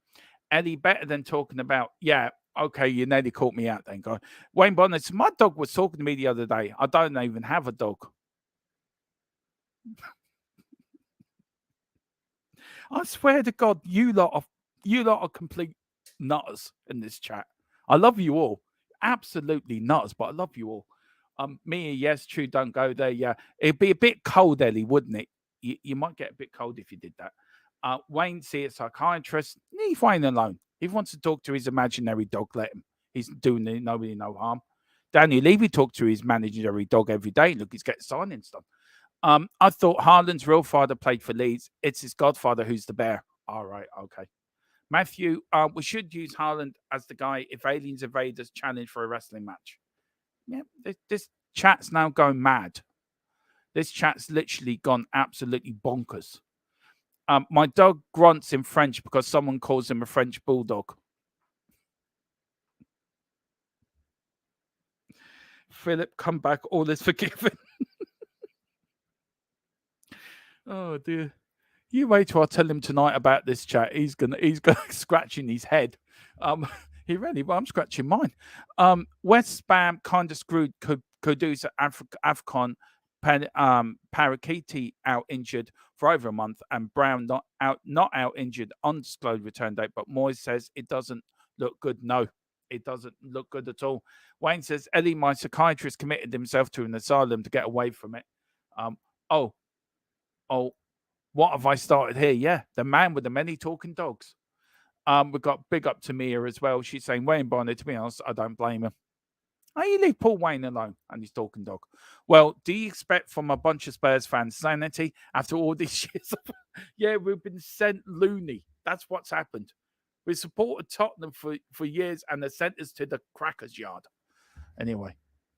Eddie, better than talking about, yeah, okay, you nearly caught me out then, guy. Wayne Bonnet, my dog was talking to me the other day. I don't even have a dog. I swear to God, you lot are complete nutters in this chat. I love you all. Absolutely nuts, but I love you all. Mia, yes, true, don't go there. Yeah, it'd be a bit cold, Ellie, wouldn't it? You might get a bit cold if you did that. Wayne, see a psychiatrist. Leave Wayne alone. If he wants to talk to his imaginary dog, let him. He's doing nobody no harm. Daniel Levy talked to his imaginary dog every day. Look, he's getting signings done. I thought Haaland's real father played for Leeds. It's his godfather who's the bear. All right, okay. Matthew, we should use Haaland as the guy if aliens invade us challenge for a wrestling match. Yeah, this chat's now going mad. This chat's literally gone absolutely bonkers. My dog grunts in French because someone calls him a French bulldog. Philip, come back. All is forgiven. Oh dear. You wait till I tell him tonight about this chat. He's gonna scratching his head. He really, but I'm scratching mine. West Bam kind of screwed Kudus Afcon. Parakiti out injured for over a month, and Brown not out injured, undisclosed return date. But Moyes says it doesn't look good. No, it doesn't look good at all. Wayne says Ellie, my psychiatrist, committed himself to an asylum to get away from it. Oh, what have I started here? Yeah, the man with the many talking dogs. We've got big up to Mia as well. She's saying Wayne Bonner. To be honest, I don't blame her. Oh, you leave Paul Wayne alone and his talking dog. Well, do you expect from a bunch of Spurs fans sanity after all these years? Yeah, we've been sent loony. That's what's happened. We supported Tottenham for years and they sent us to the crackers yard. Anyway,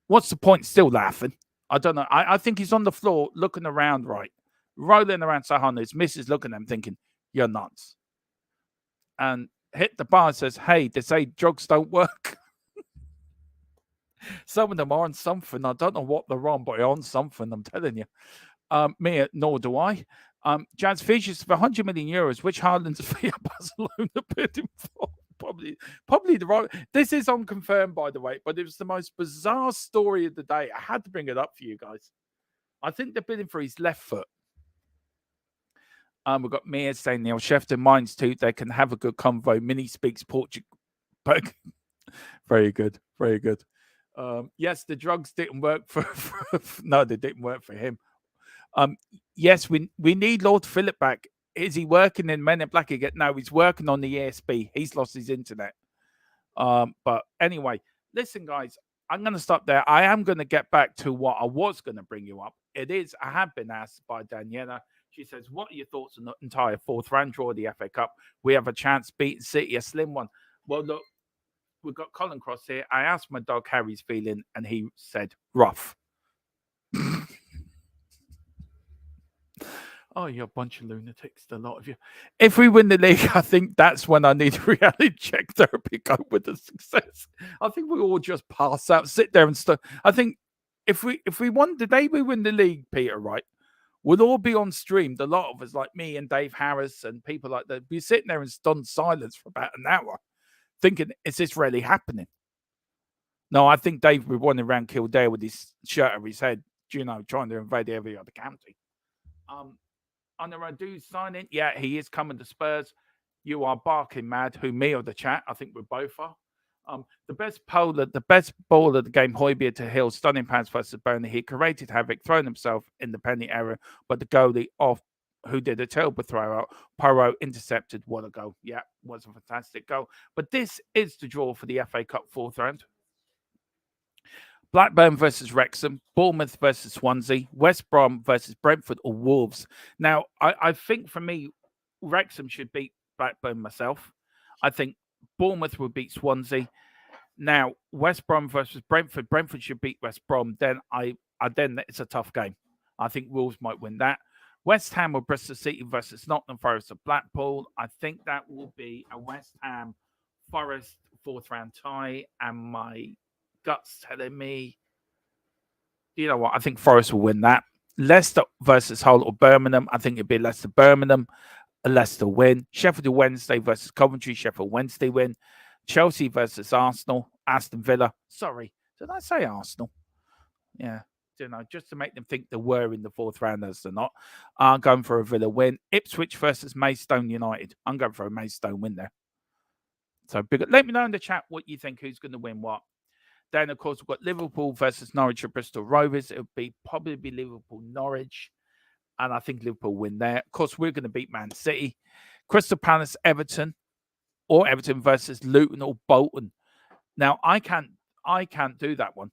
what's the point? Still laughing. I don't know. I think he's on the floor looking around, right? Rolling around Sahana. His missus looking at him thinking, you're nuts. And hit the bar and says, hey, they say drugs don't work. Some of them are on something. I don't know what they're on, but they're on something, I'm telling you. Me, nor do I. Jazz Fishes for 100 million euros, which Haaland's fee Barcelona bid him for. probably the right. This is unconfirmed, by the way, but it was the most bizarre story of the day. I had to bring it up for you guys. I think they're bidding for his left foot. We've got Mia saying Neil Shefton, mine's too. They can have a good convo. Minnie speaks Portuguese. Very good, very good. Yes, the drugs didn't work for no, they didn't work for him. Yes, we need Lord Philip back. Is he working in Men in Black again? No, he's working on the ESP. He's lost his internet. But anyway, listen, guys, I'm going to stop there. I am going to get back to what I was going to bring you up. I have been asked by Daniela. She says, what are your thoughts on the entire fourth round draw of the FA Cup? We have a chance beating City, a slim one. Well, look, we've got Colin Cross here. I asked my dog how he's feeling, and he said, rough. Oh, you're a bunch of lunatics, a lot of you. If we win the league, I think that's when I need a reality check therapy go with the success. I think we all just pass out, sit there and stuff. I think if we won the day we win the league, Peter, right, we'll all be on stream. A lot of us, like me and Dave Harris and people like that, be sitting there in stunned silence for about an hour, thinking, is this really happening? No, I think Dave would be running around Kildare with his shirt over his head, trying to invade every other county. Under Radu signing, yeah, he is coming to Spurs. You are barking mad. Who, me or the chat? I think we both are. The best ball of the game, Højbjerg to Hill, stunning pass versus Burnley. He created havoc, thrown himself in the penalty area, but the goalie off, who did a terrible throw out. Poirot intercepted. What a goal. Yeah, was a fantastic goal. But this is the draw for the FA Cup fourth round. Blackburn versus Wrexham, Bournemouth versus Swansea, West Brom versus Brentford or Wolves. Now, I think for me, Wrexham should beat Blackburn myself. I think Bournemouth will beat Swansea. Now, West Brom versus Brentford. Brentford should beat West Brom. Then it's a tough game. I think Wolves might win that. West Ham or Bristol City versus Nottingham Forest or Blackpool. I think that will be a West Ham Forest fourth round tie, and my guts telling me, you know what? I think Forest will win that. Leicester versus Hull or Birmingham. I think it'd be Leicester Birmingham. Leicester win. Sheffield Wednesday versus Coventry. Sheffield Wednesday win. Chelsea versus Arsenal. Aston Villa. Sorry, did I say Arsenal? Yeah, just to make them think they were in the fourth round as they're not. I'm going for a Villa win. Ipswich versus Maidstone United. I'm going for a Maidstone win there. So let me know in the chat what you think. Who's going to win what? Then, of course, we've got Liverpool versus Norwich or Bristol Rovers. It would probably be Liverpool-Norwich. And I think Liverpool win there. Of course, we're going to beat Man City. Crystal Palace, Everton. Or Everton versus Luton or Bolton. Now, I can't do that one.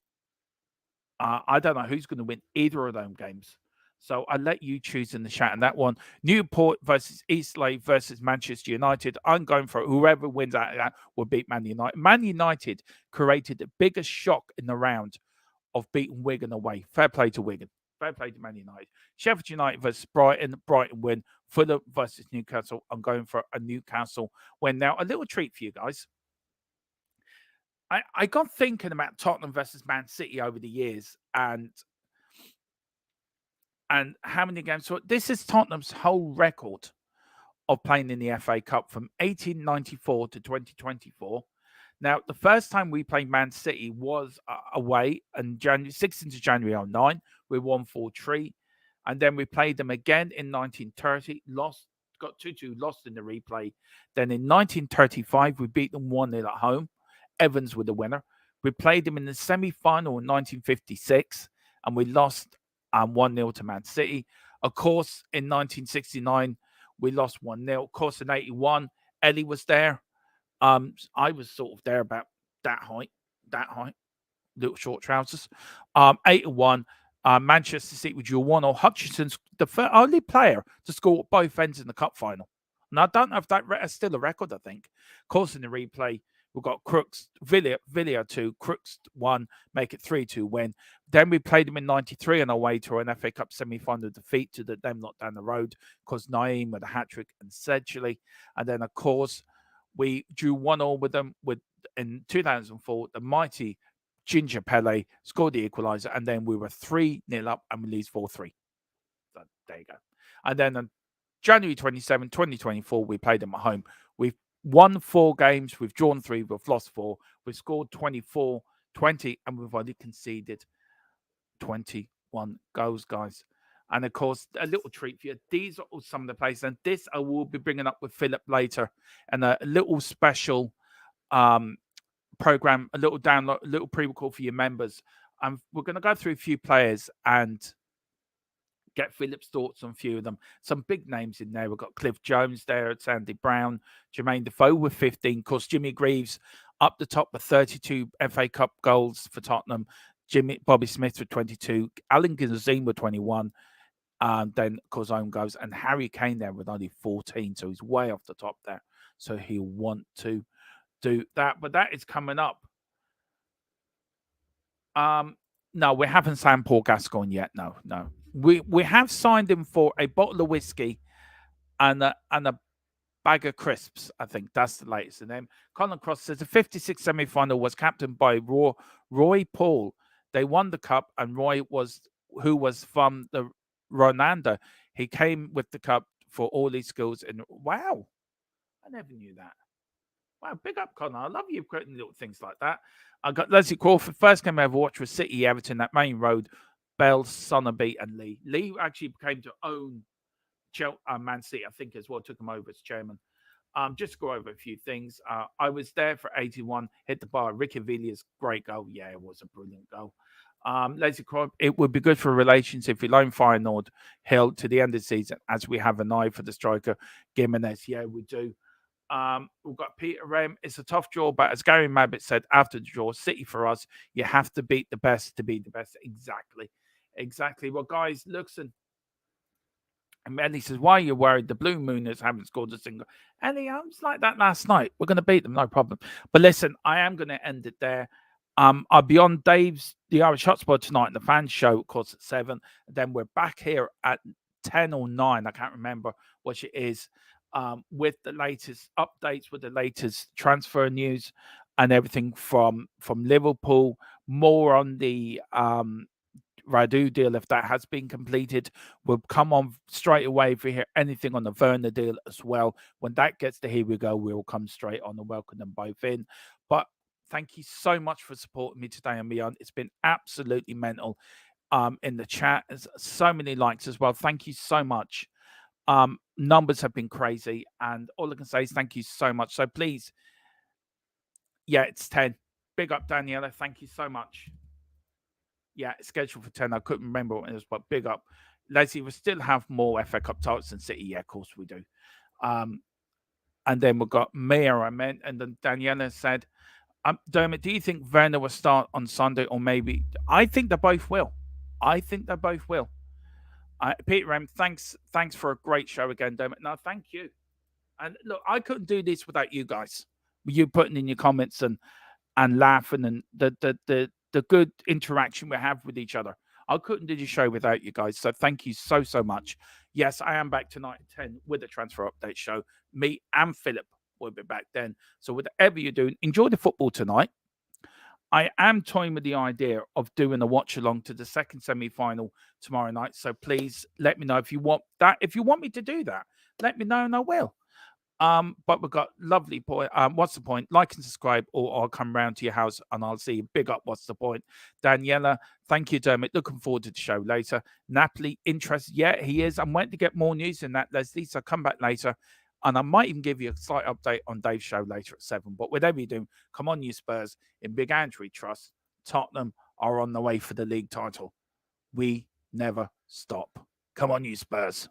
I don't know who's going to win either of those games. So I'll let you choose in the chat on that one. Newport versus Eastleigh versus Manchester United. I'm going for whoever wins out of that will beat Man United. Man United created the biggest shock in the round of beating Wigan away. Fair play to Wigan. Fair play to Man United. Sheffield United versus Brighton. Brighton win. Fulham versus Newcastle. I'm going for a Newcastle win. Now, a little treat for you guys. I got thinking about Tottenham versus Man City over the years and how many games. So this is Tottenham's whole record of playing in the FA Cup from 1894 to 2024. Now, the first time we played Man City was away on January 16th of January 2009. We won 4-3. And then we played them again in 1930, got 2-2, lost in the replay. Then in 1935, we beat them 1-0 at home. Evans were the winner. We played them in the semi-final in 1956, and we lost 1-0 to Man City. Of course, in 1969, we lost 1-0. Of course, in 81, Ellie was there. I was sort of there about that height, little short trousers. 8-1. Manchester City with your 1-0. Hutchinson's the only player to score at both ends in the cup final. And I don't know if that's still a record, I think. Of course, in the replay, we've got Crooks, Villa 2, Crooks 1, make it 3-2 win. Then we played them in 93 on our way to an FA Cup semi-final defeat to them not down the road because Naeem with a hat-trick and Sedgley. And then, of course, we drew 1-1 with them in 2004. The mighty Ginger Pele scored the equaliser, and then we were 3-0 up and we lose 4-3. So there you go. And then on January 27, 2024, we played them at home. We won 4 games, we've drawn 3, we've lost 4, we've scored 24, 20, and we've only conceded 21 goals, guys. And of course, a little treat for you. These are all some of the players, and this I will be bringing up with PHILLIP later, and a little special program, a little download, a little pre-record for your members. We're going to go through a few players and get PHILLIP's thoughts on a few of them. Some big names in there. We've got Cliff Jones there, Sandy Brown, Jermaine Defoe with 15. Of course, Jimmy Greaves up the top with 32 FA Cup goals for Tottenham. Bobby Smith with 22. Alan Ginzine with 21. Then, of course, own goals. And Harry Kane there with only 14. So he's way off the top there. So he'll want to do that. But that is coming up. No, we haven't signed Paul Gascoigne yet. No. We have signed him for a bottle of whiskey and a bag of crisps. I think that's the latest. And then Colin Cross says the 56 semi-final was captained by Roy Paul. They won the cup, and Roy was from the Ronanda. He came with the cup for all his skills. And wow, I never knew that. Wow, big up, Connor. I love you putting little things like that. I got Leslie Crawford. First game I ever watched was City Everton, that main road. Bell, Sonerby, and Lee. Lee actually came to own Man City, I think, as well. Took him over as chairman. Just go over a few things. I was there for 81. Hit the bar. Ricky Villiers, great goal. Yeah, it was a brilliant goal. Leslie Crawford, it would be good for relations if we loan Feyenoord Hill to the end of the season, as we have an eye for the striker Gimenez. Yeah, we do. We've got Peter Rem. It's a tough draw, but as Gary Mabbott said after the draw, City for us, you have to beat the best to be the best. Exactly. Well, guys, listen. And Eddie says, why are you worried? The Blue Mooners haven't scored a single. Eddie, I was like that last night. We're going to beat them, no problem. But listen, I am going to end it there. I'll be on Dave's The Irish Hotspot tonight in the fan show, of course, at 7. Then we're back here at 10 or 9. I can't remember which it is. With the latest updates, with the latest transfer news and everything from Liverpool. More on the Radu deal, if that has been completed. We'll come on straight away if we hear anything on the Werner deal as well. When that gets to here we go, we'll come straight on and welcome them both in. But thank you so much for supporting me today and beyond. It's been absolutely mental. In the chat, there's so many likes as well. Thank you so much. Numbers have been crazy, and all I can say is thank you so much. So please, yeah, it's 10. Big up, Daniela. Thank you so much. Yeah, it's scheduled for 10. I couldn't remember what it was, but big up. Leslie, we still have more FA Cup titles than City. Yeah, of course we do. And then we've got Mia, and then Daniela said, Dermot, do you think Werner will start on Sunday, or maybe? I think they both will. Peter Rem, thanks for a great show again, Dermot. No, thank you. And look, I couldn't do this without you guys. You putting in your comments and laughing and the good interaction we have with each other. I couldn't do the show without you guys. So thank you so much. Yes, I am back tonight at 10 with a transfer update show. Me and PHILLIP will be back then. So whatever you're doing, enjoy the football tonight. I am toying with the idea of doing a watch along to the second semi-final tomorrow night. So please let me know if you want that. If you want me to do that, let me know and I will. But we've got lovely point. What's the point? Like and subscribe, or I'll come round to your house and I'll see you. Big up. What's the point? Daniela, thank you, Dermot. Looking forward to the show later. Napoli, interested? Yeah, he is. I'm waiting to get more news in that, Leslie. So come back later. And I might even give you a slight update on Dave's show later at 7. But whatever you do, come on, you Spurs. In Big Andrew trust, Tottenham are on the way for the league title. We never stop. Come on, you Spurs.